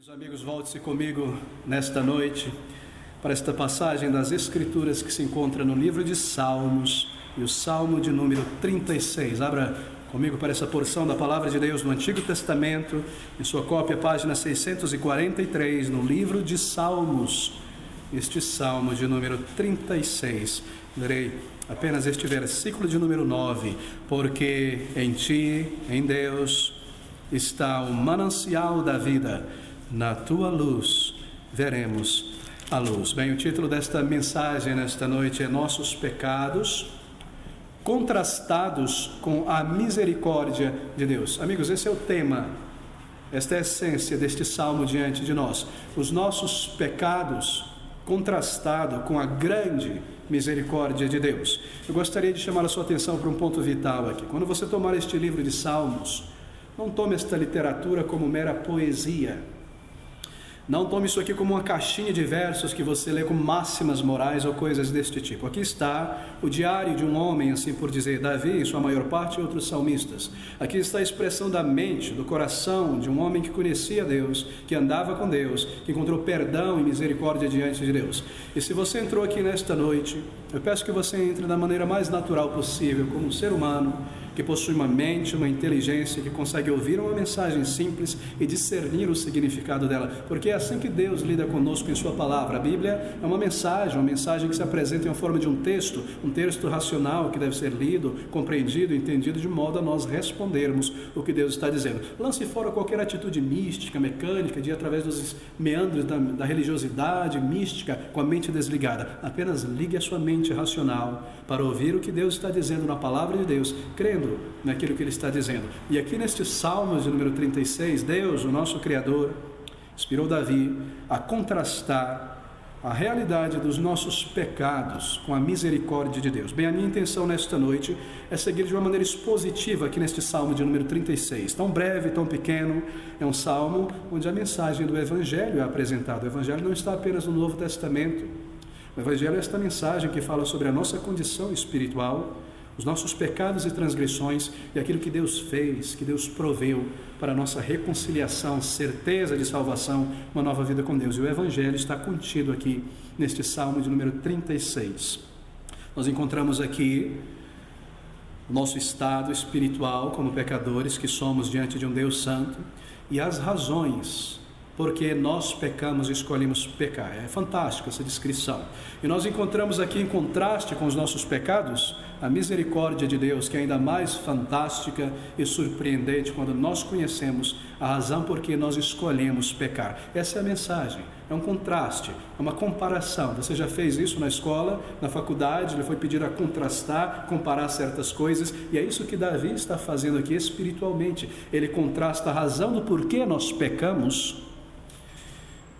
Meus amigos, volte-se comigo nesta noite para esta passagem das Escrituras que se encontra no livro de Salmos e o Salmo de número 36. Abra comigo para essa porção da Palavra de Deus no Antigo Testamento, em sua cópia, página 643, no livro de Salmos, este Salmo de número 36. Lerei apenas este versículo de número 9: porque em ti, em Deus, está o manancial da vida, na tua luz veremos a luz. Bem, o título desta mensagem nesta noite é Nossos Pecados Contrastados com a Misericórdia de Deus. Amigos, esse é o tema, esta é a essência deste salmo diante de nós. Os nossos pecados contrastado com a grande misericórdia de Deus. Eu gostaria de chamar a sua atenção para um ponto vital aqui. Quando você tomar este livro de Salmos, não tome esta literatura como mera poesia. Não tome isso aqui como uma caixinha de versos que você lê com máximas morais ou coisas deste tipo. Aqui está o diário de um homem, assim por dizer, Davi, em sua maior parte, e outros salmistas. Aqui está a expressão da mente, do coração de um homem que conhecia Deus, que andava com Deus, que encontrou perdão e misericórdia diante de Deus. E se você entrou aqui nesta noite, eu peço que você entre da maneira mais natural possível, como um ser humano, que possui uma mente, uma inteligência, que consegue ouvir uma mensagem simples e discernir o significado dela, porque é assim que Deus lida conosco em sua palavra. A Bíblia é uma mensagem que se apresenta em forma de um texto racional que deve ser lido, compreendido, entendido, de modo a nós respondermos o que Deus está dizendo. Lance fora qualquer atitude mística, mecânica, de ir através dos meandros da religiosidade mística, com a mente desligada. Apenas ligue a sua mente racional para ouvir o que Deus está dizendo na palavra de Deus, crendo naquilo que Ele está dizendo. E aqui neste Salmo de número 36, Deus, o nosso Criador, inspirou Davi a contrastar a realidade dos nossos pecados com a misericórdia de Deus. Bem, a minha intenção nesta noite é seguir de uma maneira expositiva aqui neste Salmo de número 36. Tão breve, tão pequeno, é um salmo onde a mensagem do Evangelho é apresentada. O Evangelho não está apenas no Novo Testamento. O Evangelho é esta mensagem que fala sobre a nossa condição espiritual, os nossos pecados e transgressões e aquilo que Deus fez, que Deus proveu para a nossa reconciliação, certeza de salvação, uma nova vida com Deus. E o Evangelho está contido aqui neste Salmo de número 36. Nós encontramos aqui o nosso estado espiritual como pecadores que somos diante de um Deus santo e as razões porque nós pecamos e escolhemos pecar. É fantástica essa descrição. E nós encontramos aqui, em contraste com os nossos pecados, a misericórdia de Deus, que é ainda mais fantástica e surpreendente quando nós conhecemos a razão por que nós escolhemos pecar. Essa é a mensagem. É um contraste, é uma comparação. Você já fez isso na escola, na faculdade, ele foi pedir a contrastar, comparar certas coisas, e é isso que Davi está fazendo aqui espiritualmente. Ele contrasta a razão do porquê nós pecamos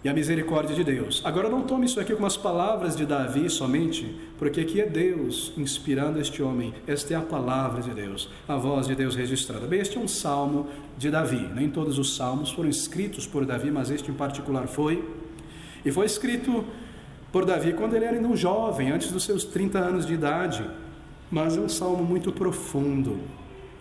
e a misericórdia de Deus. Agora não tome isso aqui como as palavras de Davi somente, porque aqui é Deus inspirando este homem. Esta é a palavra de Deus, a voz de Deus registrada. Bem, este é um salmo de Davi. Nem todos os salmos foram escritos por Davi, mas este em particular foi. E foi escrito por Davi quando ele era ainda um jovem, antes dos seus 30 anos de idade. Mas é um salmo muito profundo.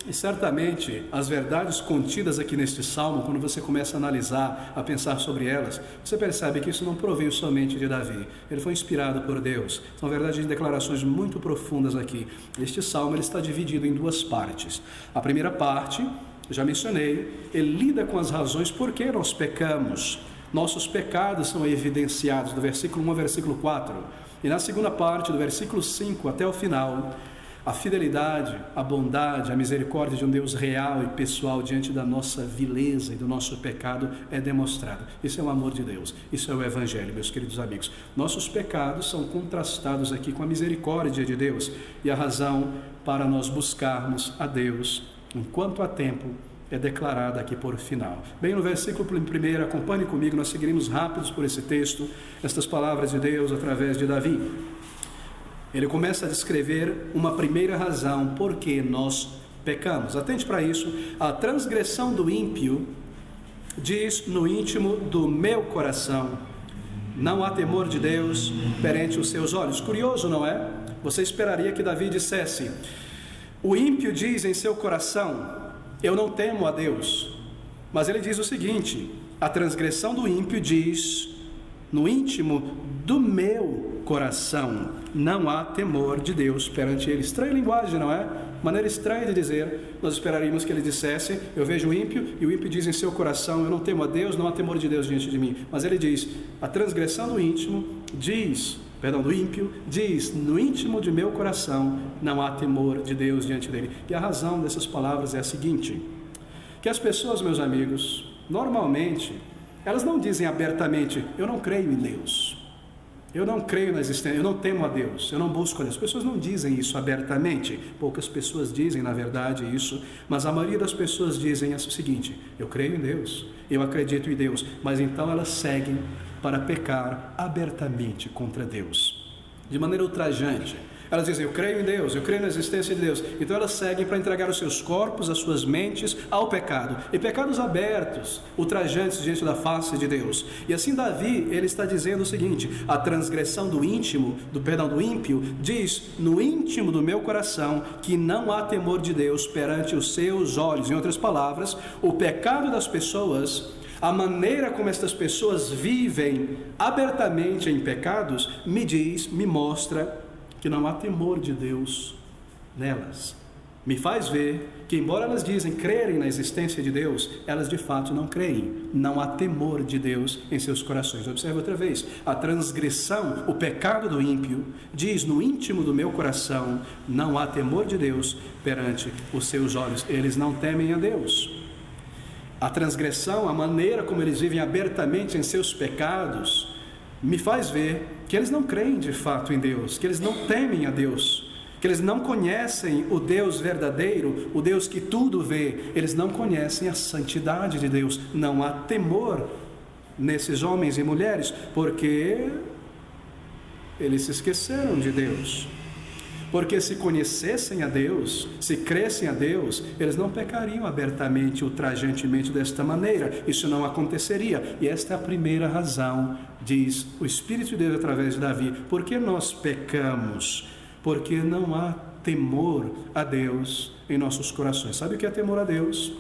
E certamente as verdades contidas aqui neste salmo, quando você começa a analisar, a pensar sobre elas, você percebe que isso não proveio somente de Davi. Ele foi inspirado por Deus. São verdades de declarações muito profundas aqui. Este salmo ele está dividido em duas partes. A primeira parte, já mencionei, ele lida com as razões por que nós pecamos. Nossos pecados são evidenciados do versículo 1 ao versículo 4. E na segunda parte, do versículo 5 até o final, a fidelidade, a bondade, a misericórdia de um Deus real e pessoal diante da nossa vileza e do nosso pecado é demonstrada. Isso é o amor de Deus, isso é o Evangelho, meus queridos amigos. Nossos pecados são contrastados aqui com a misericórdia de Deus e a razão para nós buscarmos a Deus enquanto há tempo é declarada aqui por final. Bem, no versículo 1, acompanhe comigo, nós seguiremos rápidos por esse texto, estas palavras de Deus através de Davi. Ele começa a descrever uma primeira razão por que nós pecamos. Atente para isso. A transgressão do ímpio diz no íntimo do meu coração: não há temor de Deus perante os seus olhos. Curioso, não é? Você esperaria que Davi dissesse: o ímpio diz em seu coração, eu não temo a Deus. Mas ele diz o seguinte: A transgressão do ímpio diz: no íntimo do meu coração não há temor de Deus perante ele. Estranha linguagem, não é? Maneira estranha de dizer. Nós esperaríamos que ele dissesse: eu vejo o ímpio, e o ímpio diz em seu coração: eu não temo a Deus, não há temor de Deus diante de mim. Mas ele diz: a transgressão do íntimo do ímpio diz: no íntimo de meu coração não há temor de Deus diante dele. E a razão dessas palavras é a seguinte: que as pessoas, meus amigos, normalmente, elas não dizem abertamente: eu não creio em Deus, eu não creio na existência, eu não temo a Deus, eu não busco a Deus. As pessoas não dizem isso abertamente. Poucas pessoas dizem, na verdade, isso, mas a maioria das pessoas dizem o seguinte: eu creio em Deus, eu acredito em Deus, mas então elas seguem para pecar abertamente contra Deus, de maneira ultrajante. Elas dizem: eu creio em Deus, eu creio na existência de Deus. Então elas seguem para entregar os seus corpos, as suas mentes ao pecado. E pecados abertos, ultrajantes diante da face de Deus. E assim Davi, ele está dizendo o seguinte: a transgressão do ímpio, diz: no íntimo do meu coração que não há temor de Deus perante os seus olhos. Em outras palavras, o pecado das pessoas, a maneira como estas pessoas vivem abertamente em pecados, me mostra que não há temor de Deus nelas. Me faz ver que, embora elas dizem crerem na existência de Deus, elas de fato não creem. Não há temor de Deus em seus corações. Observe outra vez: a transgressão, o pecado do ímpio, diz: no íntimo do meu coração não há temor de Deus perante os seus olhos. Eles não temem a Deus. A transgressão, a maneira como eles vivem abertamente em seus pecados, me faz ver que eles não creem de fato em Deus, que eles não temem a Deus, que eles não conhecem o Deus verdadeiro, o Deus que tudo vê. Eles não conhecem a santidade de Deus. Não há temor nesses homens e mulheres, porque eles se esqueceram de Deus. Porque se conhecessem a Deus, se crescem a Deus, eles não pecariam abertamente, ultrajantemente desta maneira. Isso não aconteceria. E esta é a primeira razão, diz o Espírito de Deus através de Davi. Por que nós pecamos? Porque não há temor a Deus em nossos corações. Sabe o que é temor a Deus?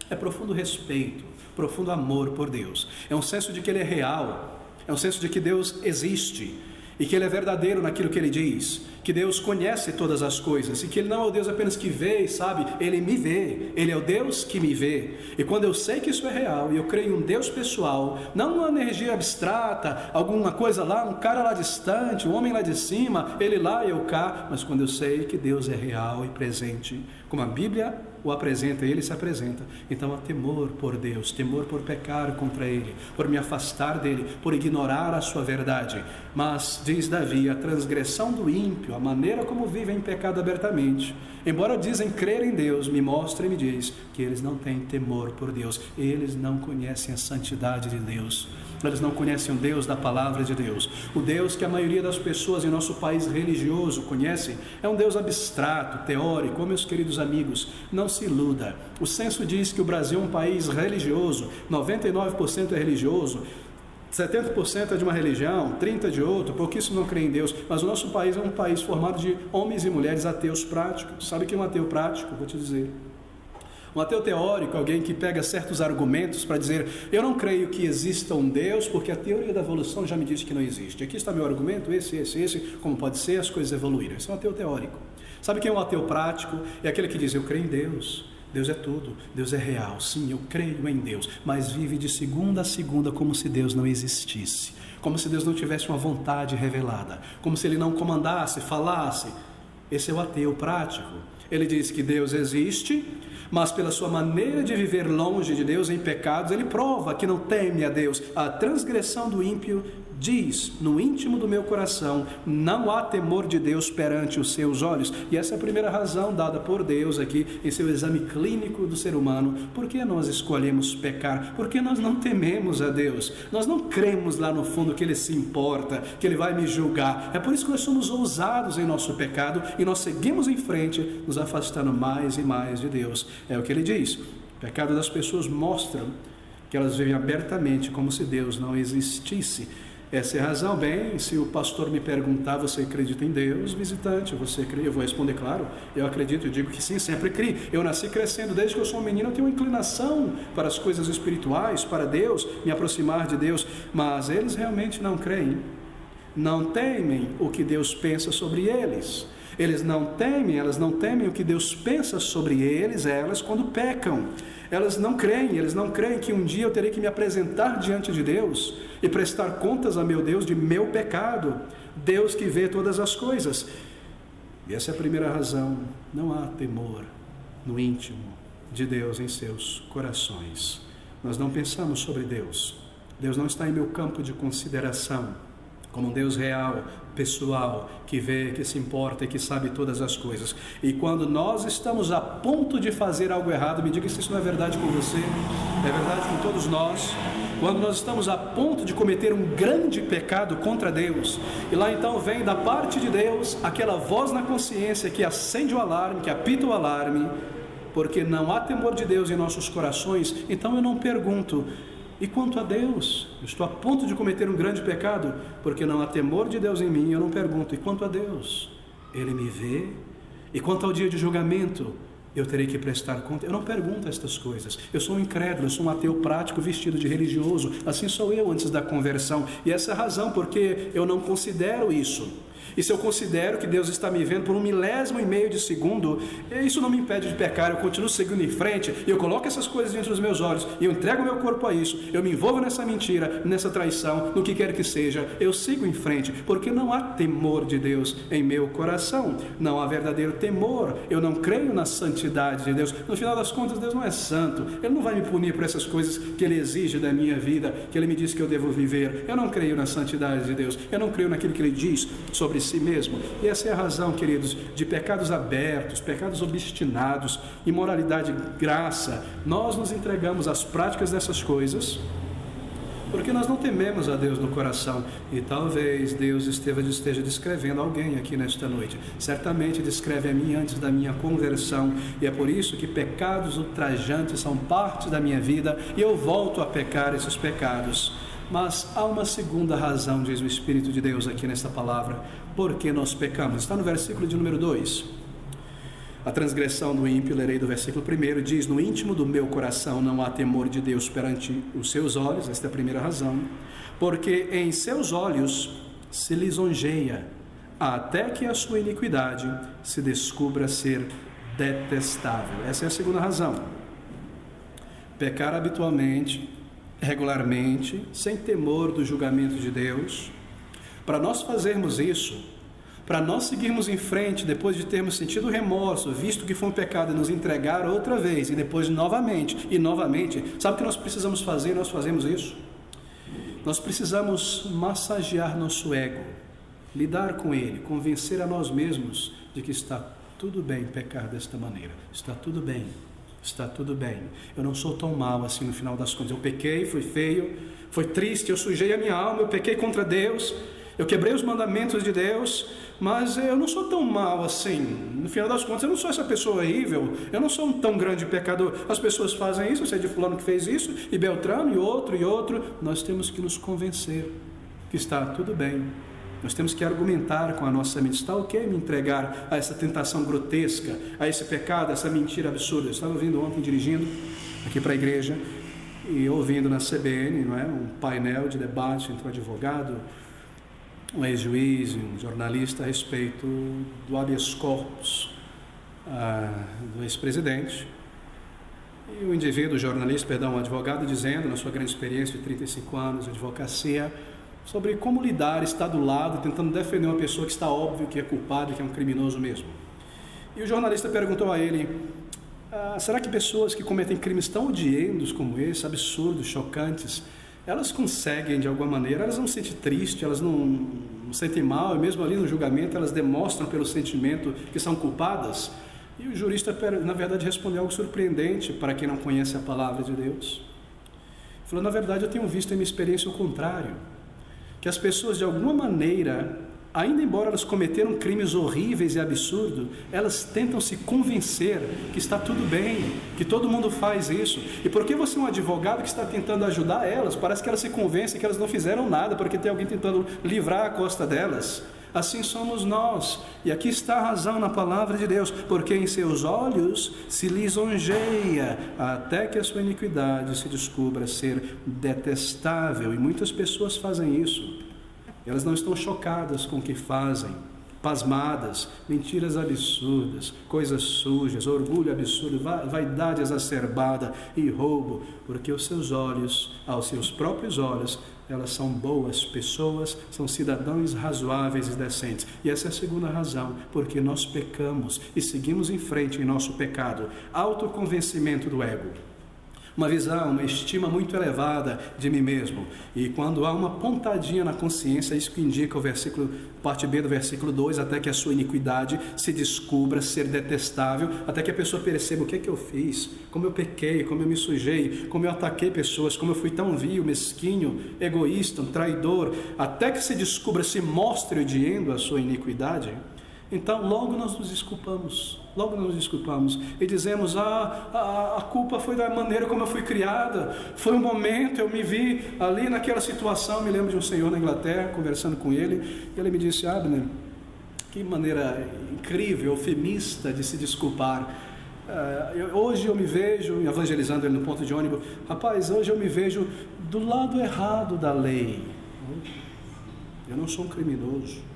É profundo respeito, profundo amor por Deus. É um senso de que Ele é real, é um senso de que Deus existe e que Ele é verdadeiro naquilo que Ele diz, que Deus conhece todas as coisas e que Ele não é o Deus apenas que vê e sabe, Ele me vê, Ele é o Deus que me vê. E quando eu sei que isso é real e eu creio em um Deus pessoal, não uma energia abstrata, alguma coisa lá, um cara lá distante, um homem lá de cima, ele lá e eu cá, mas quando eu sei que Deus é real e presente, como a Bíblia o apresenta, Ele se apresenta, então há temor por Deus, temor por pecar contra Ele, por me afastar dEle, por ignorar a sua verdade. Mas, diz Davi, a transgressão do ímpio, a maneira como vivem em pecado abertamente, embora dizem crer em Deus, me mostra e me diz que eles não têm temor por Deus, eles não conhecem a santidade de Deus, eles não conhecem o Deus da palavra de Deus. O Deus que a maioria das pessoas em nosso país religioso conhecem é um Deus abstrato, teórico. Oh, meus queridos amigos, não se iluda. O censo diz que o Brasil é um país religioso, 99% é religioso, 70% é de uma religião, 30% de outra, pouquíssimo não crê em Deus. Mas o nosso país é um país formado de homens e mulheres ateus práticos. Sabe o que é um ateu prático? Vou te dizer. Um ateu teórico, alguém que pega certos argumentos para dizer: eu não creio que exista um Deus, porque a teoria da evolução já me disse que não existe. Aqui está meu argumento, esse, como pode ser as coisas evoluírem. Esse é um ateu teórico. Sabe quem é um ateu prático? É aquele que diz: eu creio em Deus, Deus é tudo, Deus é real, sim, eu creio em Deus, mas vive de segunda a segunda como se Deus não existisse, como se Deus não tivesse uma vontade revelada, como se Ele não comandasse, falasse. Esse é o ateu prático. Ele diz que Deus existe, mas pela sua maneira de viver longe de Deus em pecados, ele prova que não teme a Deus. A transgressão do ímpio diz: no íntimo do meu coração não há temor de Deus perante os seus olhos. E essa é a primeira razão dada por Deus aqui em seu exame clínico do ser humano. Por que nós escolhemos pecar? Porque nós não tememos a Deus. Nós não cremos lá no fundo que Ele se importa, que Ele vai me julgar. É por isso que nós somos ousados em nosso pecado e nós seguimos em frente, nos afastando mais e mais de Deus. É o que Ele diz. O pecado das pessoas mostra que elas vivem abertamente como se Deus não existisse. Essa é a razão. Bem, se o pastor me perguntar, você acredita em Deus? Visitante, você crê? Eu vou responder, claro, eu acredito, eu digo que sim, sempre criei. Eu nasci crescendo, desde que eu sou um menino, eu tenho uma inclinação para as coisas espirituais, para Deus, me aproximar de Deus, mas eles realmente não creem, não temem o que Deus pensa sobre eles. Elas não temem o que Deus pensa sobre elas quando pecam. Elas não creem que um dia eu terei que me apresentar diante de Deus e prestar contas a meu Deus de meu pecado. Deus que vê todas as coisas. E essa é a primeira razão. Não há temor no íntimo de Deus em seus corações. Nós não pensamos sobre Deus. Deus não está em meu campo de consideração como um Deus real, pessoal, que vê, que se importa e que sabe todas as coisas. E quando nós estamos a ponto de fazer algo errado, me diga se isso não é verdade com você, é verdade com todos nós. Quando nós estamos a ponto de cometer um grande pecado contra Deus, e lá então vem da parte de Deus aquela voz na consciência que acende o alarme, que apita o alarme, porque não há temor de Deus em nossos corações. Então eu não pergunto: e quanto a Deus? Eu estou a ponto de cometer um grande pecado, porque não há temor de Deus em mim. Eu não pergunto: e quanto a Deus? Ele me vê? E quanto ao dia de julgamento, eu terei que prestar conta? Eu não pergunto estas coisas. Eu sou um incrédulo, eu sou um ateu prático vestido de religioso. Assim sou eu antes da conversão. E essa é a razão porque eu não considero isso. E se eu considero que Deus está me vendo por 1 milésimo e meio de segundo, isso não me impede de pecar. Eu continuo seguindo em frente, e eu coloco essas coisas diante dos meus olhos, e eu entrego meu corpo a isso, eu me envolvo nessa mentira, nessa traição, no que quer que seja, eu sigo em frente, porque não há temor de Deus em meu coração, não há verdadeiro temor, eu não creio na santidade de Deus. No final das contas, Deus não é santo, Ele não vai me punir por essas coisas que Ele exige da minha vida, que Ele me diz que eu devo viver. Eu não creio na santidade de Deus, eu não creio naquilo que Ele diz sobre si mesmo. E essa é a razão, queridos, de pecados abertos, pecados obstinados, imoralidade, graça. Nós nos entregamos às práticas dessas coisas porque nós não tememos a Deus no coração. E talvez Deus esteja descrevendo alguém aqui nesta noite. Certamente descreve a mim antes da minha conversão, e é por isso que pecados ultrajantes são parte da minha vida, e eu volto a pecar esses pecados. Mas há uma segunda razão, diz o Espírito de Deus aqui nesta palavra, por que nós pecamos. Está no versículo de número 2. A transgressão do ímpio, lerei do versículo 1, diz: no íntimo do meu coração não há temor de Deus perante os seus olhos. Esta é a primeira razão. Porque em seus olhos se lisonjeia, até que a sua iniquidade se descubra ser detestável. Essa é a segunda razão. Pecar habitualmente, regularmente, sem temor do julgamento de Deus. Para nós fazermos isso, para nós seguirmos em frente, depois de termos sentido remorso, visto que foi um pecado, e nos entregar outra vez, e depois novamente, e novamente, sabe o que nós precisamos fazer? Nós fazemos isso. Nós precisamos massagear nosso ego, lidar com ele, convencer a nós mesmos de que está tudo bem pecar desta maneira, está tudo bem. Está tudo bem, eu não sou tão mal assim no final das contas. Eu pequei, foi feio, foi triste, eu sujei a minha alma, eu pequei contra Deus, eu quebrei os mandamentos de Deus, mas eu não sou tão mal assim. No final das contas, eu não sou essa pessoa horrível, eu não sou um tão grande pecador. As pessoas fazem isso, eu sei de fulano que fez isso, e Beltrano, e outro. Nós temos que nos convencer que está tudo bem. Nós temos que argumentar com a nossa mente. Está ok me entregar a essa tentação grotesca, a esse pecado, a essa mentira absurda? Eu estava ouvindo ontem, dirigindo aqui para a igreja, e ouvindo na CBN, não é? Um painel de debate entre um advogado, um ex-juiz e um jornalista a respeito do habeas corpus do ex-presidente. E o indivíduo, o advogado, dizendo, na sua grande experiência de 35 anos de advocacia, sobre como lidar, estar do lado, tentando defender uma pessoa que está óbvio que é culpada, que é um criminoso mesmo. E o jornalista perguntou a ele: será que pessoas que cometem crimes tão odiosos como esse, absurdos, chocantes, elas conseguem de alguma maneira, elas não se sentem tristes, elas não sentem mal, e mesmo ali no julgamento elas demonstram pelo sentimento que são culpadas? E o jurista, na verdade, respondeu algo surpreendente para quem não conhece a palavra de Deus. Ele falou: na verdade, eu tenho visto em minha experiência o contrário, que as pessoas de alguma maneira ainda embora elas cometeram crimes horríveis e absurdos, elas tentam se convencer que está tudo bem, que todo mundo faz isso. E porque você é um advogado que está tentando ajudar elas, parece que elas se convencem que elas não fizeram nada, porque tem alguém tentando livrar a costa delas. Assim somos nós. E aqui está a razão na palavra de Deus. Porque em seus olhos se lisonjeia, até que a sua iniquidade se descubra ser detestável. E muitas pessoas fazem isso. Elas não estão chocadas com o que fazem, pasmadas, mentiras absurdas, coisas sujas, orgulho absurdo, vaidade exacerbada e roubo, porque os seus olhos, aos seus próprios olhos, elas são boas pessoas, são cidadãos razoáveis e decentes. E essa é a segunda razão, porque nós pecamos e seguimos em frente em nosso pecado. Autoconvencimento do ego. Uma visão, uma estima muito elevada de mim mesmo. E quando há uma pontadinha na consciência, isso que indica o versículo, parte B do versículo 2, até que a sua iniquidade se descubra ser detestável, até que a pessoa perceba o que é que eu fiz, como eu pequei, como eu me sujei, como eu ataquei pessoas, como eu fui tão vil, mesquinho, egoísta, um traidor, até que se descubra, se mostre odiando a sua iniquidade. Então logo nós nos desculpamos e dizemos, a culpa foi da maneira como eu fui criada, foi um momento, eu me vi ali naquela situação. Me lembro de um senhor na Inglaterra, conversando com ele, e ele me disse, Abner, que maneira incrível, eufemista de se desculpar. Hoje eu me vejo, evangelizando ele no ponto de ônibus, rapaz, hoje eu me vejo do lado errado da lei. Eu não sou um criminoso.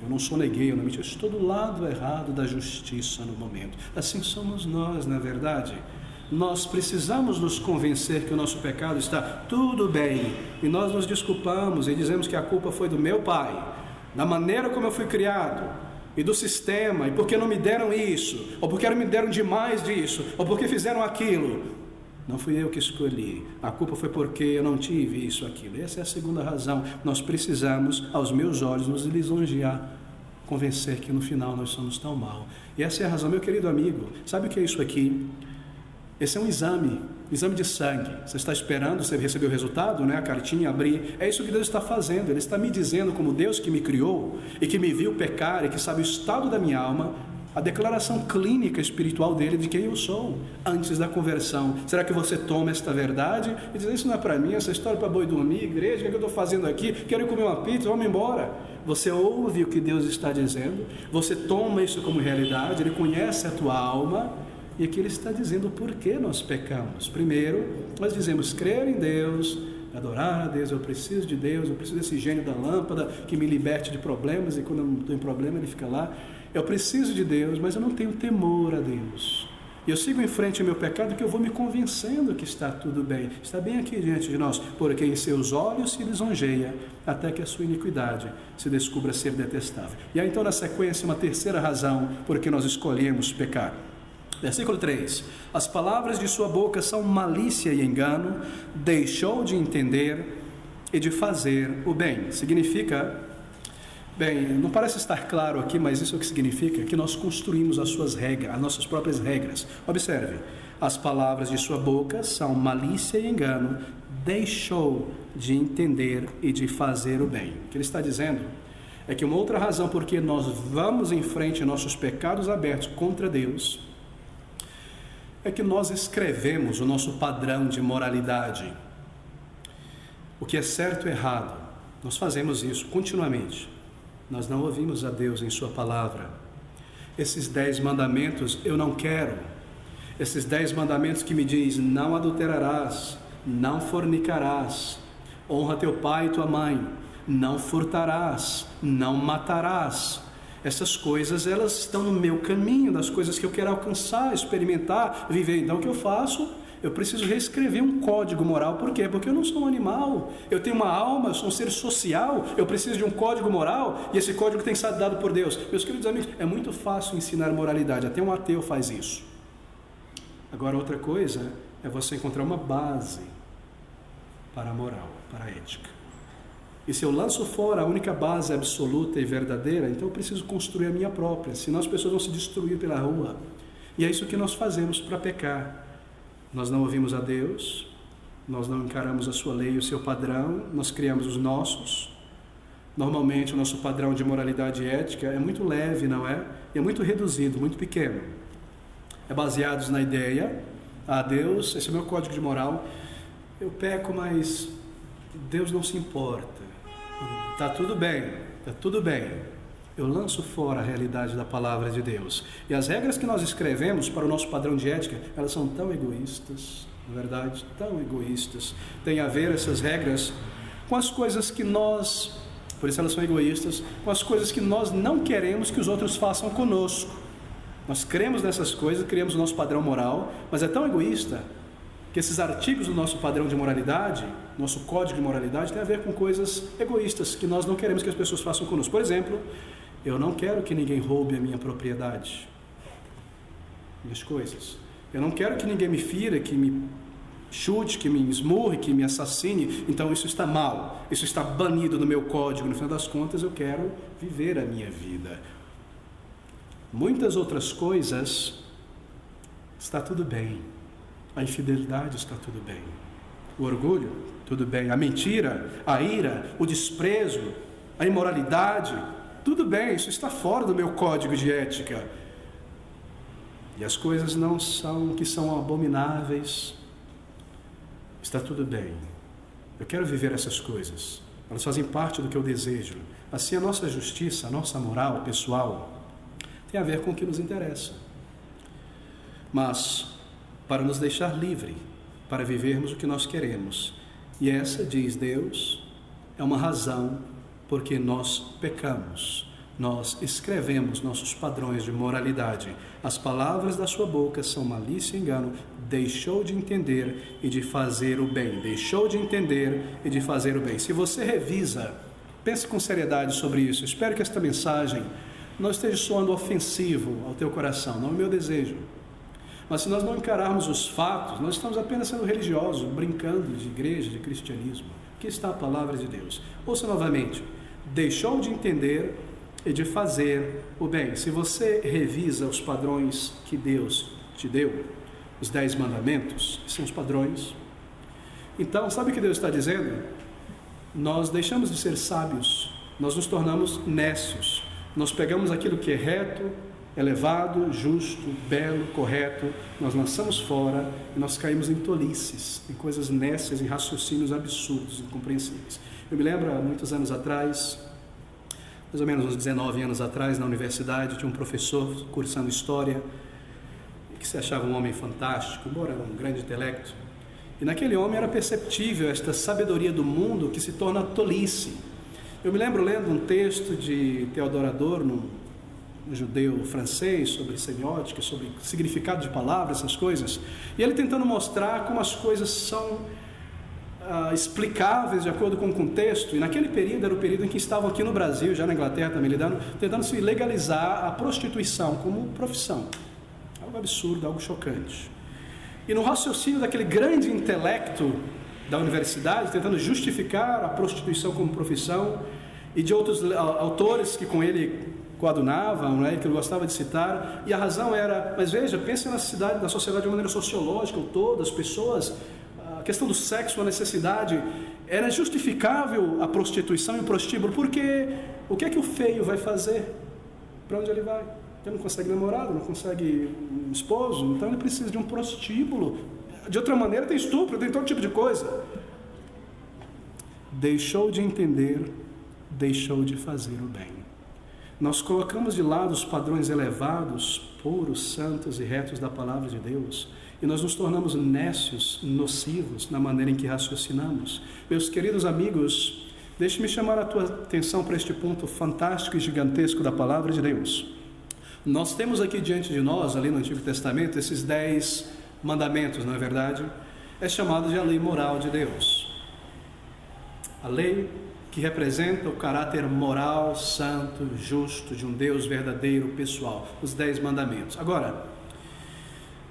Eu não soneguei, eu não menti, eu estou do lado errado da justiça no momento. Assim somos nós, não é verdade? Nós precisamos nos convencer que o nosso pecado está tudo bem. E nós nos desculpamos e dizemos que a culpa foi do meu pai, da maneira como eu fui criado, e do sistema, e porque não me deram isso, ou porque não me deram demais disso, ou porque fizeram aquilo. Não fui eu que escolhi, a culpa foi porque eu não tive isso, aquilo. Essa é a segunda razão. Nós precisamos, aos meus olhos, nos lisonjear, convencer que no final nós somos tão mal. E essa é a razão, meu querido amigo. Sabe o que é isso aqui? Esse é um exame de sangue. Você está esperando, você recebeu o resultado, né? A cartinha, abrir. É isso que Deus está fazendo. Ele está me dizendo, como Deus que me criou e que me viu pecar e que sabe o estado da minha alma, a declaração clínica espiritual dele de quem eu sou antes da conversão. Será que você toma esta verdade e diz, isso não é para mim, essa história é para boi dormir, igreja, o que é que eu estou fazendo aqui? Quero ir comer uma pizza, vamos embora. Você ouve o que Deus está dizendo, você toma isso como realidade, Ele conhece a tua alma, e aqui Ele está dizendo por que nós pecamos. Primeiro, nós dizemos crer em Deus, adorar a Deus, eu preciso de Deus, eu preciso desse gênio da lâmpada que me liberte de problemas, e quando eu não estou em problema Ele fica lá. Eu preciso de Deus, mas eu não tenho temor a Deus. E eu sigo em frente ao meu pecado, que eu vou me convencendo que está tudo bem. Está bem aqui diante de nós, porque em seus olhos se lisonjeia, até que a sua iniquidade se descubra ser detestável. E aí então na sequência uma terceira razão por que nós escolhemos pecar. Versículo 3, as palavras de sua boca são malícia e engano, deixou de entender e de fazer o bem. Significa... Bem, não parece estar claro aqui, mas isso é o que significa que nós construímos as suas regras, as nossas próprias regras. Observe, as palavras de sua boca são malícia e engano, deixou de entender e de fazer o bem. O que ele está dizendo é que uma outra razão por que nós vamos em frente a nossos pecados abertos contra Deus é que nós escrevemos o nosso padrão de moralidade. O que é certo e errado, nós fazemos isso continuamente. Nós não ouvimos a Deus em sua palavra. Esses 10 mandamentos eu não quero. Esses 10 mandamentos que me diz, não adulterarás, não fornicarás, honra teu pai e tua mãe, não furtarás, não matarás. Essas coisas, elas estão no meu caminho, das coisas que eu quero alcançar, experimentar, viver. Então o que eu faço? Eu preciso reescrever um código moral. Por quê? Porque eu não sou um animal, eu tenho uma alma, eu sou um ser social, eu preciso de um código moral, e esse código tem que ser dado por Deus. Meus queridos amigos, é muito fácil ensinar moralidade, até um ateu faz isso. Agora outra coisa é você encontrar uma base para a moral, para a ética. E se eu lanço fora a única base absoluta e verdadeira, então eu preciso construir a minha própria, senão as pessoas vão se destruir pela rua. E é isso que nós fazemos para pecar. Nós não ouvimos a Deus, nós não encaramos a sua lei e o seu padrão, nós criamos os nossos, Normalmente o nosso padrão de moralidade e ética é muito leve, não é? E é muito reduzido, muito pequeno. É baseado na ideia, Deus, esse é o meu código de moral, eu peco, mas Deus não se importa. Está tudo bem, está tudo bem. Eu lanço fora a realidade da palavra de Deus. E as regras que nós escrevemos para o nosso padrão de ética, elas são tão egoístas, na verdade, tão egoístas. Tem a ver essas regras com as coisas que nós, por isso elas são egoístas, com as coisas que nós não queremos que os outros façam conosco. Nós cremos nessas coisas, criamos o nosso padrão moral, mas é tão egoísta que esses artigos do nosso padrão de moralidade, nosso código de moralidade, tem a ver com coisas egoístas que nós não queremos que as pessoas façam conosco. Por exemplo, eu não quero que ninguém roube a minha propriedade, minhas coisas. Eu não quero que ninguém me fira, que me chute, que me esmurre, que me assassine. Então isso está mal, isso está banido do meu código. No final das contas, eu quero viver a minha vida. Muitas outras coisas, está tudo bem. A infidelidade está tudo bem. O orgulho, tudo bem. A mentira, a ira, o desprezo, a imoralidade, tudo bem, isso está fora do meu código de ética. E as coisas não são que são abomináveis, está tudo bem. Eu quero viver essas coisas. Elas fazem parte do que eu desejo. Assim, a nossa justiça, a nossa moral pessoal, tem a ver com o que nos interessa. Mas para nos deixar livre, para vivermos o que nós queremos. E essa, diz Deus, é uma razão porque nós pecamos. Nós escrevemos nossos padrões de moralidade. As palavras da sua boca são malícia e engano. Deixou de entender e de fazer o bem. Deixou de entender e de fazer o bem. Se você revisa, pense com seriedade sobre isso. Espero que esta mensagem não esteja soando ofensivo ao teu coração. Não é o meu desejo. Mas se nós não encararmos os fatos, nós estamos apenas sendo religiosos, brincando de igreja, de cristianismo. Aqui está a palavra de Deus. Ouça novamente. Deixou de entender e de fazer o bem. Se você revisa os padrões que Deus te deu, os 10 mandamentos, são os padrões. Então, sabe o que Deus está dizendo? Nós deixamos de ser sábios, nós nos tornamos nécios. Nós pegamos aquilo que é reto, elevado, justo, belo, correto, nós lançamos fora e nós caímos em tolices, em coisas nécias, em raciocínios absurdos, incompreensíveis. Eu me lembro, há muitos anos atrás, mais ou menos uns 19 anos atrás, na universidade, tinha um professor cursando História, que se achava um homem fantástico, embora era um grande intelecto. E naquele homem era perceptível esta sabedoria do mundo que se torna tolice. Eu me lembro lendo um texto de Theodor Adorno, um judeu francês, sobre semiótica, sobre significado de palavras, essas coisas, e ele tentando mostrar como as coisas são explicáveis de acordo com o contexto. E naquele período era o período em que estavam aqui no Brasil, já na Inglaterra também, tentando se legalizar a prostituição como profissão. Algo absurdo, algo chocante. E no raciocínio daquele grande intelecto da universidade, tentando justificar a prostituição como profissão, e de outros autores que com ele coadunavam, né, que ele gostava de citar, e a razão era, mas veja, pense na sociedade de uma maneira sociológica, o todo, as pessoas, a questão do sexo, a necessidade, era justificável a prostituição e o prostíbulo, porque o que é que o feio vai fazer? Para onde ele vai? Ele não consegue namorado, não consegue um esposo, então ele precisa de um prostíbulo. De outra maneira tem estupro, tem todo tipo de coisa. Deixou de entender, deixou de fazer o bem. Nós colocamos de lado os padrões elevados, puros, santos e retos da palavra de Deus, e nós nos tornamos nécios, nocivos na maneira em que raciocinamos. Meus queridos amigos, deixe-me chamar a tua atenção para este ponto fantástico e gigantesco da palavra de Deus. Nós temos aqui diante de nós, ali no Antigo Testamento, esses 10 mandamentos, não é verdade? É chamado de a lei moral de Deus. A lei que representa o caráter moral, santo, justo de um Deus verdadeiro, pessoal. Os 10 mandamentos. Agora,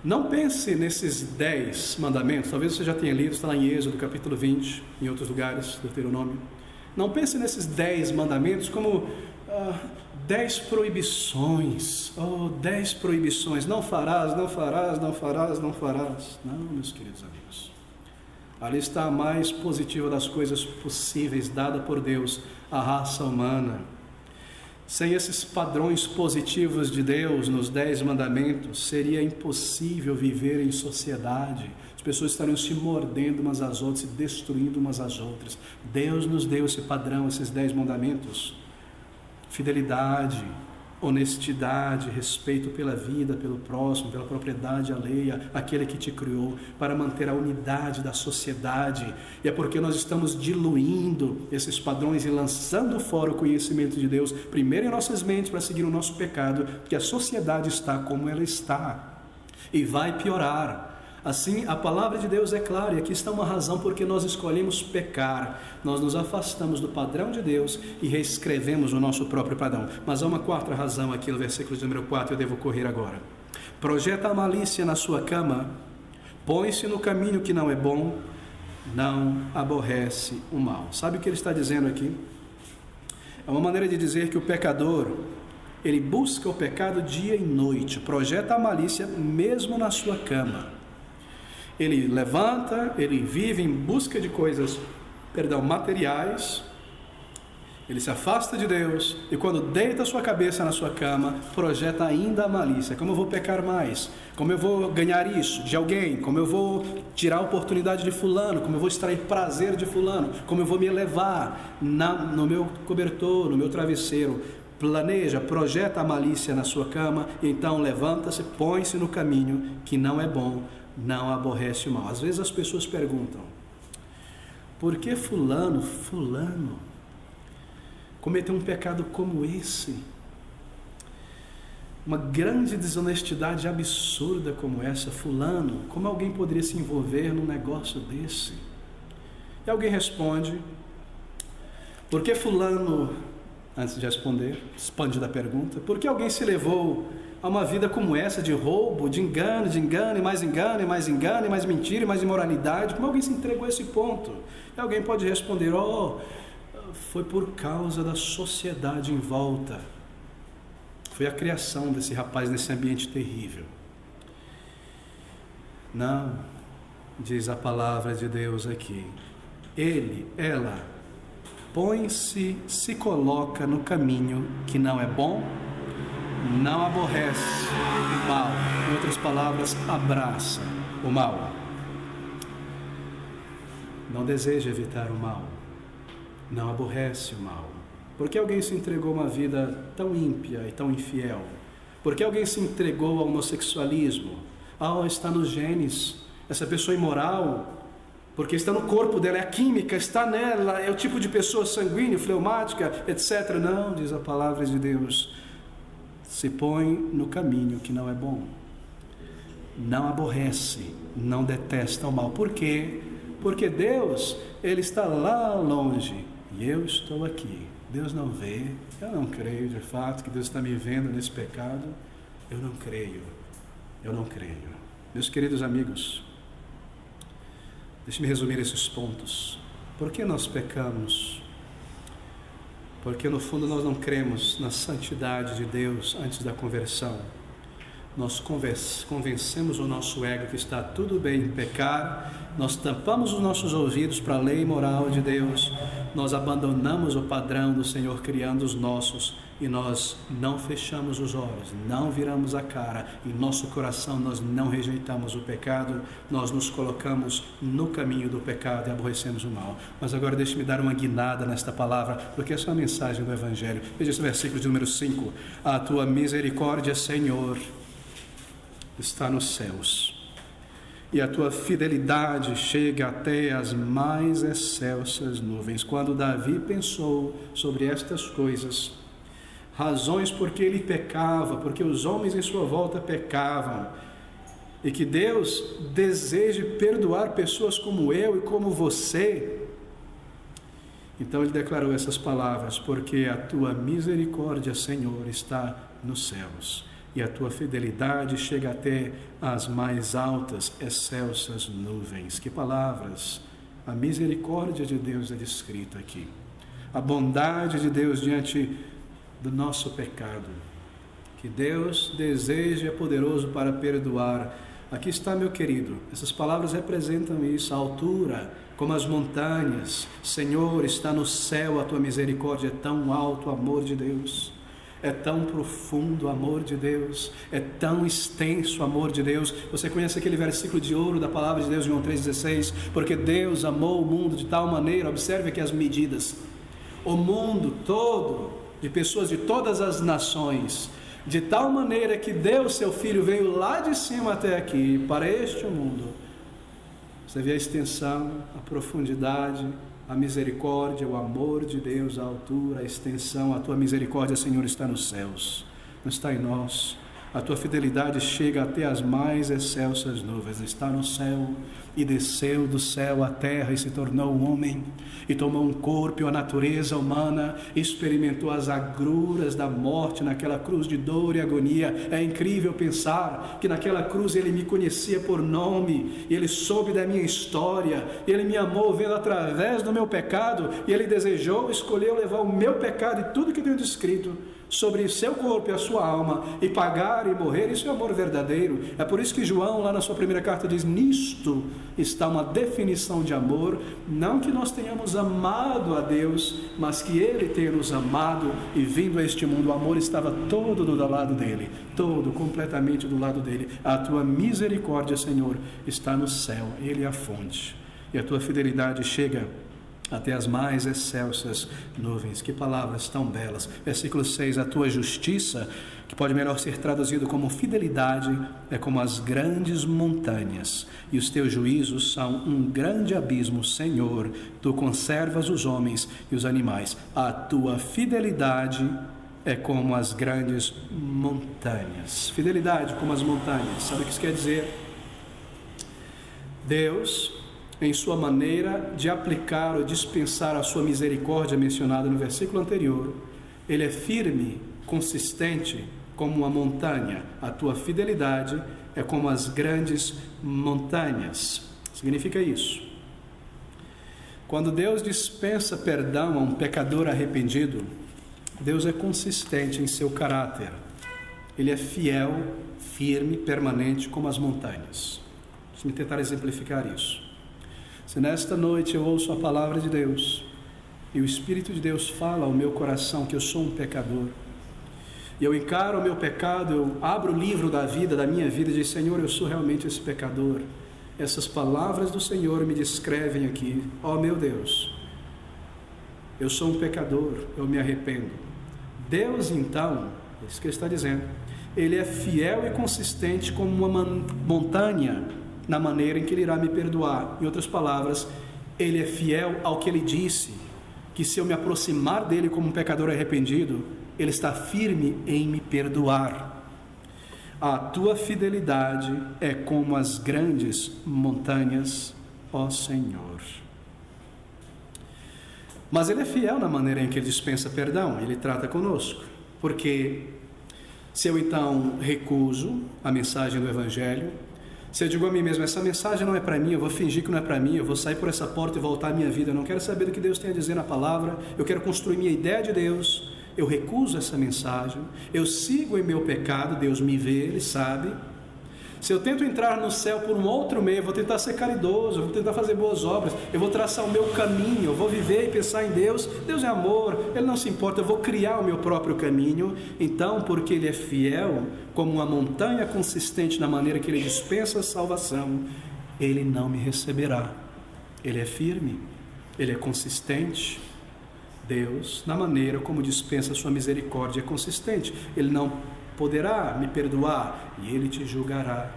não pense nesses 10 mandamentos, talvez você já tenha lido, está lá em Êxodo, capítulo 20, em outros lugares, Deuteronômio. Não pense nesses 10 mandamentos como 10 proibições, 10 proibições, não farás, não farás, não farás, não farás. Não, meus queridos amigos. Ali está a mais positiva das coisas possíveis, dada por Deus, a raça humana. Sem esses padrões positivos de Deus nos 10 mandamentos, seria impossível viver em sociedade. As pessoas estariam se mordendo umas às outras, se destruindo umas às outras. Deus nos deu esse padrão, esses 10 mandamentos. Fidelidade, honestidade, respeito pela vida, pelo próximo, pela propriedade alheia, aquele que te criou, para manter a unidade da sociedade. E é porque nós estamos diluindo esses padrões e lançando fora o conhecimento de Deus, primeiro em nossas mentes, para seguir o nosso pecado, que a sociedade está como ela está. E vai piorar. Assim, a palavra de Deus é clara, e aqui está uma razão porque nós escolhemos pecar. Nós nos afastamos do padrão de Deus e reescrevemos o nosso próprio padrão. Mas há uma quarta razão aqui no versículo de número 4, eu devo correr agora. Projeta a malícia na sua cama, põe-se no caminho que não é bom, não aborrece o mal. Sabe o que ele está dizendo aqui? É uma maneira de dizer que o pecador, ele busca o pecado dia e noite, projeta a malícia mesmo na sua cama. Ele levanta, ele vive em busca de coisas, materiais, ele se afasta de Deus, e quando deita a sua cabeça na sua cama, projeta ainda a malícia. Como eu vou pecar mais? Como eu vou ganhar isso de alguém? Como eu vou tirar a oportunidade de fulano? Como eu vou extrair prazer de fulano? Como eu vou me elevar no meu cobertor, no meu travesseiro? Planeja, projeta a malícia na sua cama, e então levanta-se, põe-se no caminho que não é bom, não aborrece o mal. Às vezes as pessoas perguntam, por que fulano cometeu um pecado como esse? Uma grande desonestidade absurda como essa, fulano, como alguém poderia se envolver num negócio desse? E alguém responde, por que fulano, antes de responder, expande da pergunta, por que alguém se levou a uma vida como essa, de roubo, de engano, e mais engano, e mais engano, e mais mentira, e mais imoralidade? Como alguém se entregou a esse ponto? E alguém pode responder, foi por causa da sociedade em volta. Foi a criação desse rapaz nesse ambiente terrível. Não, diz a palavra de Deus aqui. Ela, se coloca no caminho que não é bom, não aborrece o mal. Em outras palavras, abraça o mal. Não deseja evitar o mal. Não aborrece o mal. Por que alguém se entregou a uma vida tão ímpia e tão infiel? Por que alguém se entregou ao homossexualismo? Está nos genes. Essa pessoa imoral, porque está no corpo dela, é a química, está nela, é o tipo de pessoa sanguínea, fleumática, etc. Não, diz a palavra de Deus. Se põe no caminho que não é bom, não aborrece, não detesta o mal. Por quê? Porque Deus, Ele está lá longe e eu estou aqui. Deus não vê, eu não creio de fato que Deus está me vendo nesse pecado. Eu não creio. Meus queridos amigos, deixe-me resumir esses pontos. Por que nós pecamos? Porque no fundo nós não cremos na santidade de Deus antes da conversão. Nós convencemos o nosso ego que está tudo bem em pecar, nós tampamos os nossos ouvidos para a lei moral de Deus, nós abandonamos o padrão do Senhor criando os nossos e nós não fechamos os olhos, não viramos a cara, em nosso coração nós não rejeitamos o pecado, nós nos colocamos no caminho do pecado e aborrecemos o mal. Mas agora deixe-me dar uma guinada nesta palavra, porque essa é a mensagem do Evangelho. Veja esse versículo de número 5, a tua misericórdia, Senhor, está nos céus, e a tua fidelidade chega até as mais excelsas nuvens. Quando Davi pensou sobre estas coisas, razões porque ele pecava, porque os homens em sua volta pecavam, e que Deus deseje perdoar pessoas como eu e como você, então ele declarou essas palavras, porque a tua misericórdia, Senhor, está nos céus, e a tua fidelidade chega até as mais altas, excelsas nuvens. Que palavras! A misericórdia de Deus é descrita aqui. A bondade de Deus diante do nosso pecado. Que Deus deseja, é poderoso para perdoar, Aqui está, meu querido, essas palavras representam isso, a altura, como as montanhas. Senhor, está no céu a tua misericórdia, é tão alto o amor de Deus. É tão profundo o amor de Deus, é tão extenso o amor de Deus. Você conhece aquele versículo de ouro da palavra de Deus, João 3,16? Porque Deus amou o mundo de tal maneira, observe aqui as medidas, o mundo todo, de pessoas de todas as nações, de tal maneira que Deus, seu Filho, veio lá de cima até aqui, para este mundo. Você vê a extensão, a profundidade, a misericórdia, o amor de Deus, a altura, a extensão. A tua misericórdia, Senhor, está nos céus, não está em nós. A tua fidelidade chega até as mais excelsas nuvens. Está no céu e desceu do céu à terra e se tornou um homem e tomou um corpo e a natureza humana, experimentou as agruras da morte naquela cruz de dor e agonia. É incrível pensar que naquela cruz ele me conhecia por nome, ele soube da minha história, ele me amou vendo através do meu pecado e ele desejou, escolheu levar o meu pecado e tudo que eu tenho descrito sobre o seu corpo e a sua alma e pagar e morrer. Isso é amor verdadeiro. É por isso que João, lá na sua primeira carta, diz: nisto está uma definição de amor, não que nós tenhamos amado a Deus, mas que Ele tenha nos amado e vindo a este mundo. O amor estava todo do lado dele, todo, completamente do lado dele. A tua misericórdia, Senhor, está no céu, Ele é a fonte, e a tua fidelidade chega até as mais excelsas nuvens. Que palavras tão belas. Versículo 6, a tua justiça, que pode melhor ser traduzido como fidelidade, é como as grandes montanhas, e os teus juízos são um grande abismo. Senhor, tu conservas os homens e os animais. A tua fidelidade é como as grandes montanhas. Fidelidade como as montanhas. Sabe o que isso quer dizer? Deus, em sua maneira de aplicar ou dispensar a sua misericórdia mencionada no versículo anterior, Ele é firme, consistente como uma montanha. A tua fidelidade é como as grandes montanhas. Significa isso. Quando Deus dispensa perdão a um pecador arrependido, Deus é consistente em seu caráter. Ele é fiel, firme, permanente como as montanhas. Deixa-me tentar exemplificar isso. Se nesta noite eu ouço a palavra de Deus e o Espírito de Deus fala ao meu coração que eu sou um pecador, e eu encaro o meu pecado, eu abro o livro da vida, da minha vida, e digo: Senhor, eu sou realmente esse pecador. Essas palavras do Senhor me descrevem aqui. Ó meu Deus, eu sou um pecador, eu me arrependo. Deus, então, é isso que Ele está dizendo, Ele é fiel e consistente como uma montanha na maneira em que Ele irá me perdoar. Em outras palavras, Ele é fiel ao que Ele disse, que se eu me aproximar dEle como um pecador arrependido, Ele está firme em me perdoar. A tua fidelidade é como as grandes montanhas, ó Senhor. Mas Ele é fiel na maneira em que Ele dispensa perdão, Ele trata conosco, porque se eu então recuso a mensagem do Evangelho, se eu digo a mim mesmo: essa mensagem não é para mim, eu vou fingir que não é para mim, eu vou sair por essa porta e voltar à minha vida, eu não quero saber do que Deus tem a dizer na palavra, eu quero construir minha ideia de Deus, eu recuso essa mensagem, eu sigo em meu pecado, Deus me vê, Ele sabe. Se eu tento entrar no céu por um outro meio, eu vou tentar ser caridoso, eu vou tentar fazer boas obras, eu vou traçar o meu caminho, eu vou viver e pensar em Deus. Deus é amor, Ele não se importa, eu vou criar o meu próprio caminho. Então, porque Ele é fiel, como uma montanha consistente na maneira que Ele dispensa a salvação, Ele não me receberá. Ele é firme, Ele é consistente. Deus, na maneira como dispensa a sua misericórdia, é consistente. Ele não poderá me perdoar e Ele te julgará.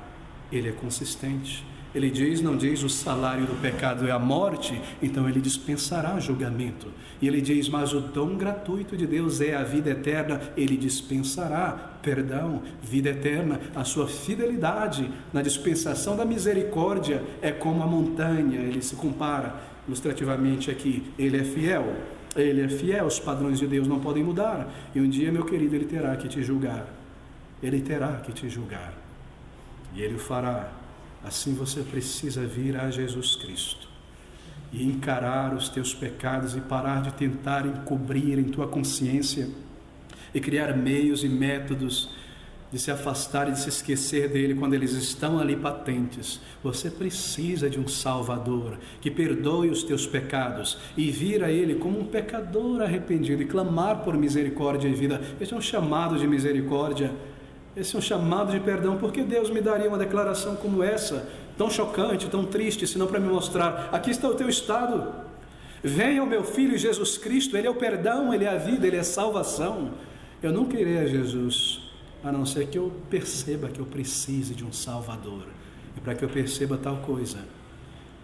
Ele é consistente. Ele diz, não diz: o salário do pecado é a morte, então Ele dispensará julgamento. E Ele diz: mas o dom gratuito de Deus é a vida eterna. Ele dispensará perdão, vida eterna. A sua fidelidade na dispensação da misericórdia é como a montanha. Ele se compara ilustrativamente aqui. Ele é fiel. Ele é fiel, os padrões de Deus não podem mudar. E um dia, meu querido, Ele terá que te julgar. Ele terá que te julgar. E Ele o fará. Assim você precisa vir a Jesus Cristo e encarar os teus pecados e parar de tentar encobrir em tua consciência e criar meios e métodos de se afastar e de se esquecer dele quando eles estão ali patentes. Você precisa de um Salvador que perdoe os teus pecados e vir a ele como um pecador arrependido e clamar por misericórdia e vida. Esse é um chamado de misericórdia, esse é um chamado de perdão. Por que Deus me daria uma declaração como essa, tão chocante, tão triste, senão para me mostrar: aqui está o teu estado, venha ao meu Filho Jesus Cristo, Ele é o perdão, Ele é a vida, Ele é a salvação. Eu nunca irei a Jesus, a não ser que eu perceba que eu precise de um Salvador. E para que eu perceba tal coisa,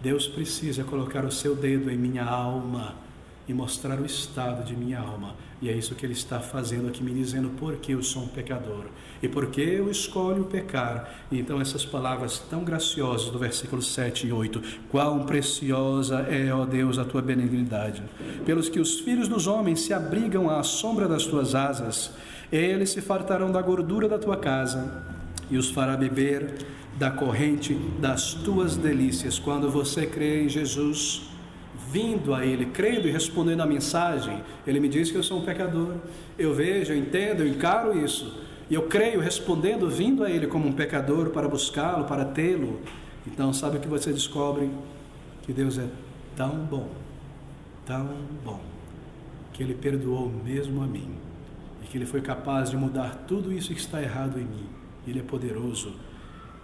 Deus precisa colocar o seu dedo em minha alma e mostrar o estado de minha alma. E é isso que Ele está fazendo aqui, me dizendo por que eu sou um pecador e por que eu escolho pecar. E então essas palavras tão graciosas do versículo 7 e 8: quão preciosa é, ó Deus, a tua benignidade, pelos que os filhos dos homens se abrigam à sombra das tuas asas. Eles se fartarão da gordura da tua casa e os fará beber da corrente das tuas delícias. Quando você crê em Jesus, vindo a Ele, crendo e respondendo à mensagem, Ele me diz que eu sou um pecador. Eu vejo, eu entendo, eu encaro isso. E eu creio, respondendo, vindo a Ele como um pecador para buscá-lo, para tê-lo. Então, sabe o que você descobre? Que Deus é tão bom, que Ele perdoou mesmo a mim. E que Ele foi capaz de mudar tudo isso que está errado em mim. Ele é poderoso.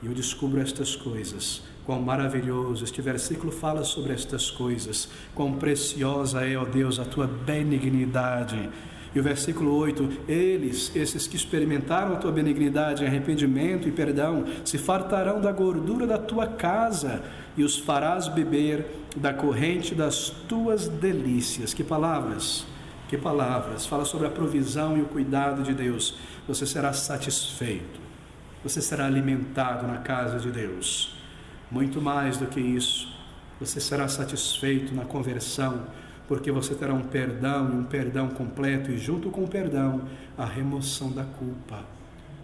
E eu descubro estas coisas. Quão maravilhoso, este versículo fala sobre estas coisas. Quão preciosa é, ó Deus, a tua benignidade. E o versículo 8: esses que experimentaram a tua benignidade em arrependimento e perdão, se fartarão da gordura da tua casa e os farás beber da corrente das tuas delícias. Que palavras! Que palavras! Fala sobre a provisão e o cuidado de Deus. Você será satisfeito, você será alimentado na casa de Deus. Muito mais do que isso, você será satisfeito na conversão, porque você terá um perdão completo, e junto com o perdão, a remoção da culpa,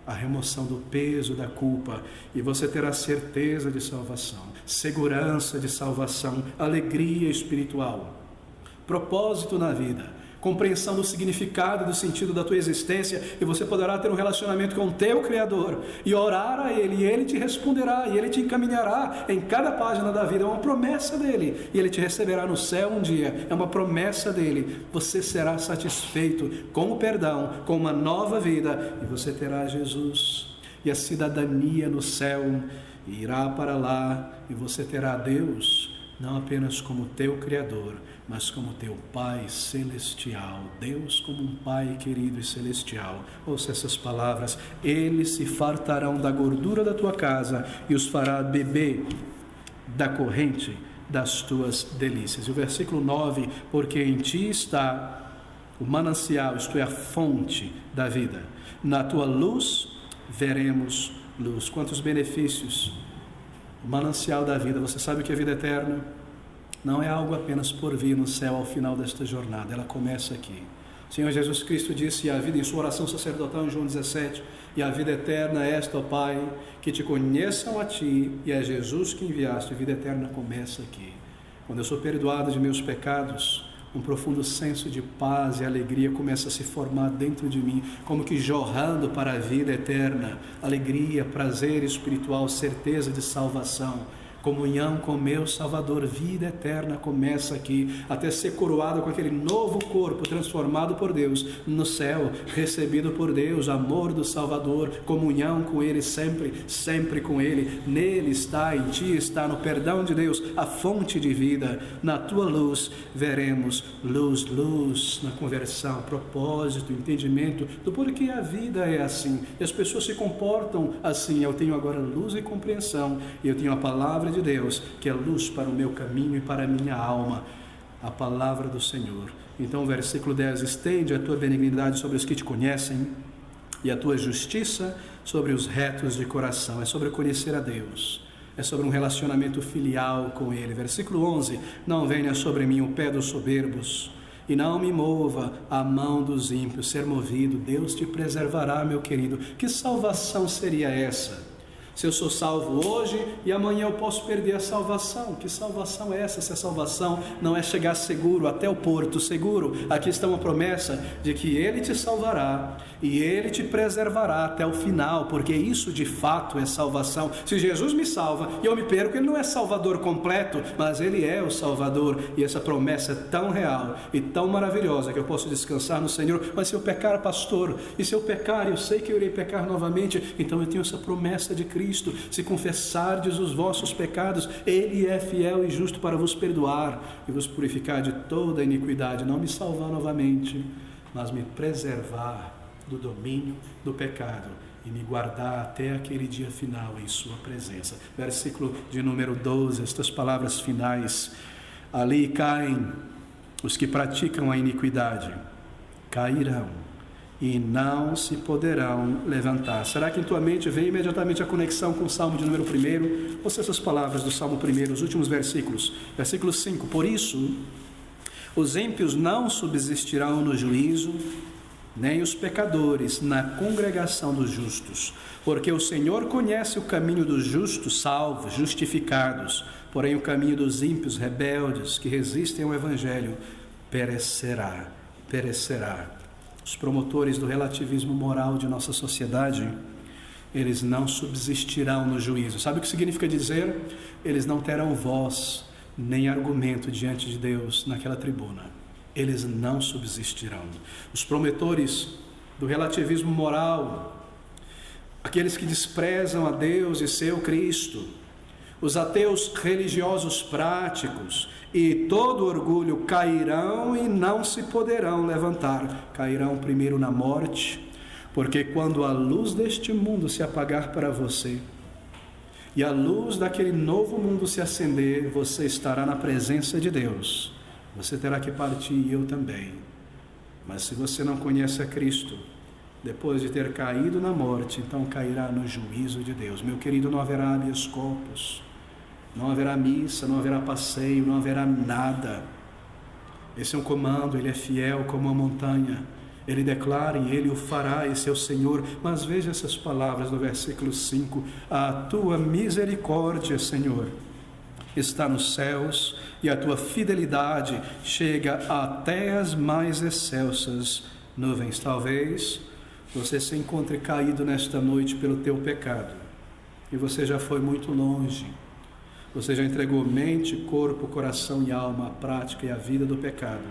a remoção do peso da culpa, e você terá certeza de salvação, segurança de salvação, alegria espiritual, propósito na vida, compreensão do significado e do sentido da tua existência, e você poderá ter um relacionamento com o teu Criador e orar a Ele, e Ele te responderá, e Ele te encaminhará em cada página da vida. É uma promessa dEle, e Ele te receberá no céu um dia. É uma promessa dEle. Você será satisfeito com o perdão, com uma nova vida, e você terá Jesus e a cidadania no céu, e irá para lá, e você terá Deus não apenas como teu Criador, mas como teu Pai Celestial. Deus como um Pai querido e celestial. Ouça essas palavras: eles se fartarão da gordura da tua casa e os fará beber da corrente das tuas delícias. E o versículo 9: porque em ti está o manancial, isto é, a fonte da vida. Na tua luz veremos luz. Quantos benefícios! O manancial da vida. Você sabe que a vida eterna não é algo apenas por vir no céu ao final desta jornada, ela começa aqui. O Senhor Jesus Cristo disse a vida em sua oração sacerdotal em João 17: e a vida eterna é esta, ó Pai, que te conheçam a ti e a Jesus que enviaste. A vida eterna começa aqui. Quando eu sou perdoado de meus pecados, um profundo senso de paz e alegria começa a se formar dentro de mim, como que jorrando para a vida eterna, alegria, prazer espiritual, certeza de salvação, comunhão com meu Salvador. Vida eterna começa aqui, até ser coroado com aquele novo corpo transformado por Deus no céu, recebido por Deus, amor do Salvador, comunhão com Ele sempre, sempre com Ele. Nele está, em ti está, no perdão de Deus, a fonte de vida. Na tua luz veremos luz, luz na conversão, propósito, entendimento do porquê a vida é assim, e as pessoas se comportam assim. Eu tenho agora luz e compreensão, e eu tenho a palavra de Deus, que é luz para o meu caminho e para a minha alma, a palavra do Senhor. Então o versículo 10: estende a tua benignidade sobre os que te conhecem e a tua justiça sobre os retos de coração. É sobre conhecer a Deus, é sobre um relacionamento filial com Ele. Versículo 11: não venha sobre mim o pé dos soberbos, e não me mova a mão dos ímpios. Ser movido, Deus te preservará, meu querido. Que salvação seria essa? Se eu sou salvo hoje e amanhã eu posso perder a salvação. Que salvação é essa? Se a salvação não é chegar seguro até o porto seguro, aqui está uma promessa de que Ele te salvará e Ele te preservará até o final, porque isso de fato é salvação. Se Jesus me salva e eu me perco, Ele não é Salvador completo, mas Ele é o Salvador, e essa promessa é tão real e tão maravilhosa que eu posso descansar no Senhor. Mas se eu pecar, pastor, e se eu pecar, eu sei que eu irei pecar novamente, então eu tenho essa promessa de Cristo. Se confessardes os vossos pecados, Ele é fiel e justo para vos perdoar e vos purificar de toda iniquidade. Não me salvar novamente, mas me preservar do domínio do pecado e me guardar até aquele dia final em sua presença. Versículo de número 12, estas palavras finais. Ali caem os que praticam a iniquidade, cairão e não se poderão levantar. Será que em tua mente vem imediatamente a conexão com o Salmo de número 1? Ouça essas palavras do Salmo 1, os últimos versículos. Versículo 5. Por isso, os ímpios não subsistirão no juízo, nem os pecadores na congregação dos justos. Porque o Senhor conhece o caminho dos justos, salvos, justificados. Porém o caminho dos ímpios, rebeldes, que resistem ao Evangelho, perecerá. Os promotores do relativismo moral de nossa sociedade, eles não subsistirão no juízo. Sabe o que significa dizer? Eles não terão voz nem argumento diante de Deus naquela tribuna. Eles não subsistirão. Os promotores do relativismo moral, aqueles que desprezam a Deus e seu Cristo, os ateus religiosos práticos e todo orgulho cairão e não se poderão levantar. Cairão primeiro na morte, porque quando a luz deste mundo se apagar para você e a luz daquele novo mundo se acender, você estará na presença de Deus. Você terá que partir e eu também. Mas se você não conhece a Cristo, depois de ter caído na morte, então cairá no juízo de Deus. Meu querido, não haverá habeas corpus, não haverá missa, não haverá passeio, não haverá nada. Esse é um comando, Ele é fiel como a montanha. Ele declara e Ele o fará, esse é o Senhor. Mas veja essas palavras no versículo 5. A tua misericórdia, Senhor, está nos céus, e a tua fidelidade chega até as mais excelsas nuvens. Talvez você se encontre caído nesta noite pelo teu pecado, e você já foi muito longe. Você já entregou mente, corpo, coração e alma à prática e à vida do pecado.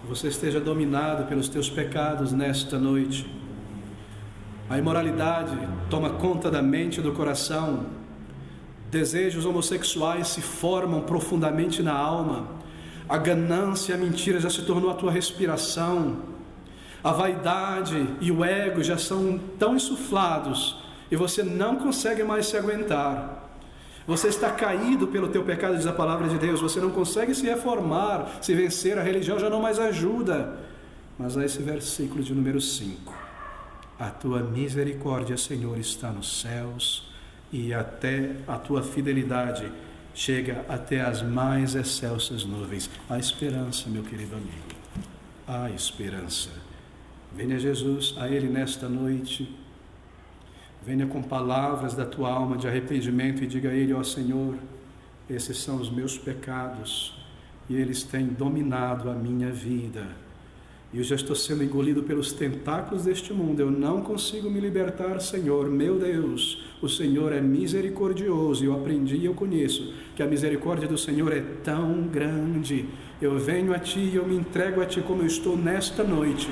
Você esteja dominado pelos teus pecados nesta noite. A imoralidade toma conta da mente e do coração. Desejos homossexuais se formam profundamente na alma. A ganância e a mentira já se tornou a tua respiração. A vaidade e o ego já são tão insuflados e você não consegue mais se aguentar. Você está caído pelo teu pecado, diz a palavra de Deus. Você não consegue se reformar, se vencer. A religião já não mais ajuda. Mas há esse versículo de número 5. A tua misericórdia, Senhor, está nos céus, e até a tua fidelidade chega até as mais excelsas nuvens. Há esperança, meu querido amigo. Há esperança. Venha Jesus a Ele nesta noite. Venha com palavras da tua alma de arrependimento e diga a Ele: ó Senhor, esses são os meus pecados e eles têm dominado a minha vida. E eu já estou sendo engolido pelos tentáculos deste mundo. Eu não consigo me libertar, Senhor. Meu Deus, o Senhor é misericordioso. Eu aprendi e eu conheço que a misericórdia do Senhor é tão grande. Eu venho a Ti e eu me entrego a Ti como eu estou nesta noite.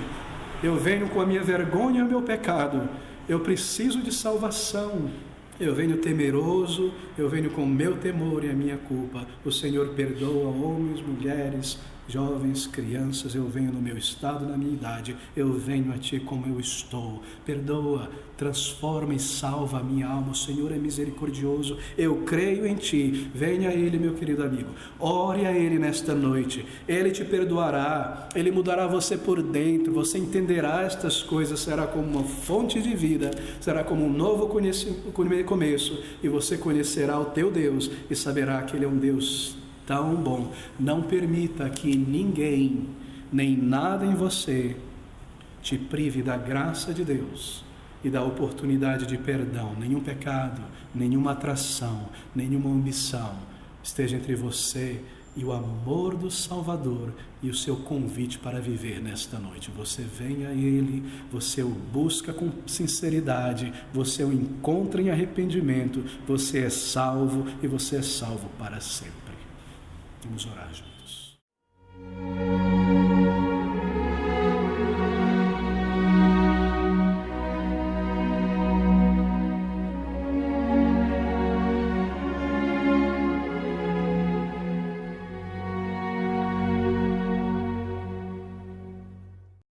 Eu venho com a minha vergonha e o meu pecado. Eu preciso de salvação. Eu venho temeroso, eu venho com o meu temor e a minha culpa. O Senhor perdoa homens, mulheres, jovens, crianças. Eu venho no meu estado, na minha idade. Eu venho a Ti como eu estou. Perdoa, transforma e salva a minha alma. O Senhor é misericordioso. Eu creio em Ti. Venha a Ele, meu querido amigo. Ore a Ele nesta noite. Ele te perdoará. Ele mudará você por dentro. Você entenderá estas coisas. Será como uma fonte de vida. Será como um novo começo. E você conhecerá o teu Deus e saberá que Ele é um Deus tão bom. Não permita que ninguém, nem nada em você, te prive da graça de Deus e da oportunidade de perdão. Nenhum pecado, nenhuma atração, nenhuma ambição esteja entre você e o amor do Salvador e o seu convite para viver nesta noite. Você vem a Ele, você o busca com sinceridade, você o encontra em arrependimento, você é salvo e você é salvo para sempre. Vamos orar juntos.